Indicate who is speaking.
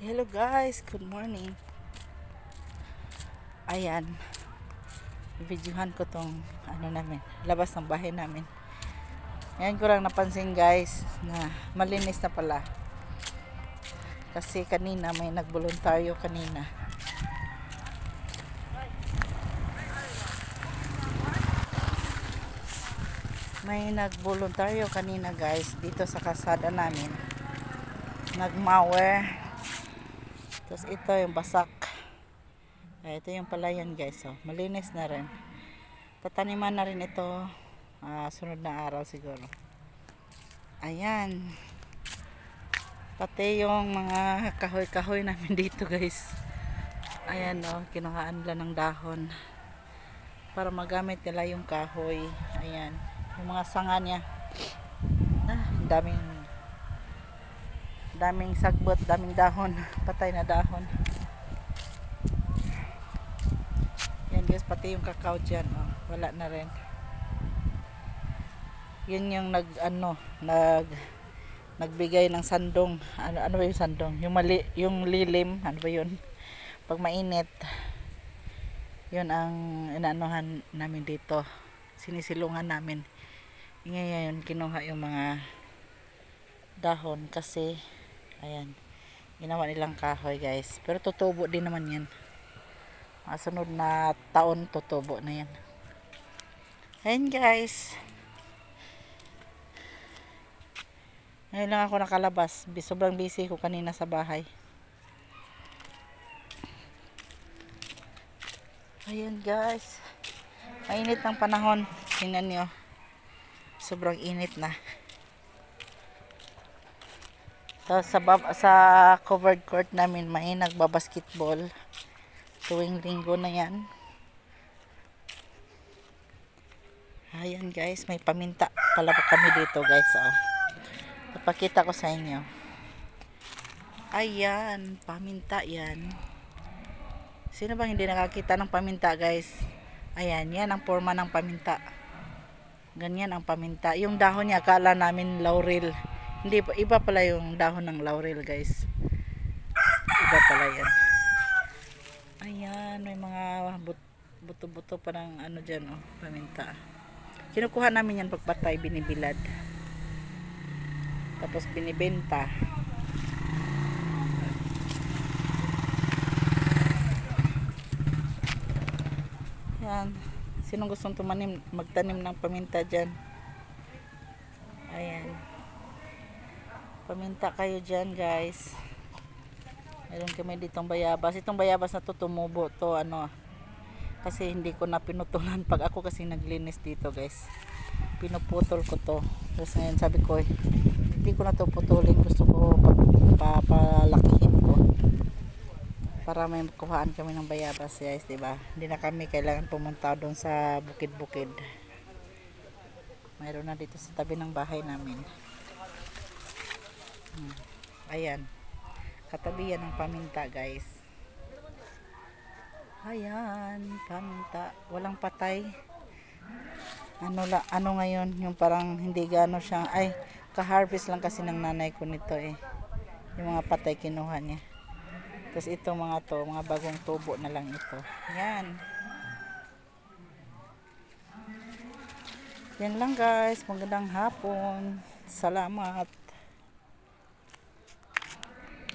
Speaker 1: Hello guys, good morning. Ayan, videohan ko tong namin, labas ng bahay namin. Ngayon ko lang napansin guys na malinis na pala. Kasi kanina may nagboluntaryo kanina. May nagboluntaryo kanina guys dito sa kalsada namin. Nagmower. Tapos ito yung basak. Ito yung palayan guys. Malinis na rin. Tataniman na rin ito sunod na araw siguro. Ayan. Pati yung mga kahoy-kahoy namin dito guys. Ayan kinuhaan nila ng dahon. Para magamit nila yung kahoy. Ayan. Yung mga sanga niya. Daming sagbot, daming dahon, patay na dahon. Yan guys, pati yung kakao dyan, wala na rin. Yun yung nagbigay ng sandong. Ano ba yung sandong? Yung lilim, ano ba yun? Pag mainit, yun ang inaanohan namin dito. Sinisilungan namin. Ngayon, kinuha yung mga dahon kasi ayan, ginawa nilang kahoy guys, pero tutubo din naman yan. Sunod na taon tutubo na yan. Ayan guys, ngayon lang ako nakalabas, sobrang busy ko kanina sa bahay. Ayan guys, mainit ng panahon, tingnan nyo, sobrang init na. Sa covered court namin may nagbabasketball tuwing linggo na yan. Ayan guys, may paminta pala kami dito guys. Ipakita ko sa inyo. Ayan, paminta yan. Sino bang hindi nakakita ng paminta guys? Ayan, yan ang forma ng paminta. Ganyan ang paminta. Yung dahon niya akala namin laurel. Hindi, iba pala yung dahon ng laurel guys. Iba pala yan. Ayan, may mga buto-buto pa ng dyan paminta. Kinukuha namin yan pagpatay, binibilad. Tapos binibenta. Ayan. Sinong gustong magtanim ng paminta dyan? Ayan. Paminta kayo dyan guys. Meron kami ditong bayabas. Itong bayabas na to tumubo to kasi hindi ko na pinutulan pag ako kasi naglinis dito guys. Pinuputol ko to. Tapos ngayon sabi ko hindi ko na to putulin. Gusto ko papalakihin ko. Para may kuhaan kami ng bayabas guys, diba? Hindi na kami kailangan pumunta doon sa bukid-bukid. Mayroon na dito sa tabi ng bahay namin. Ayan, katabi yan ng paminta guys. Ayan, paminta, walang patay. Ano ngayon, yung parang hindi gano siya, ka-harvest lang kasi ng nanay ko nito yung mga patay kinuha niya. Tapos ito mga bagong tubo na lang ito. Yan. Yan lang guys, magandang hapon, salamat.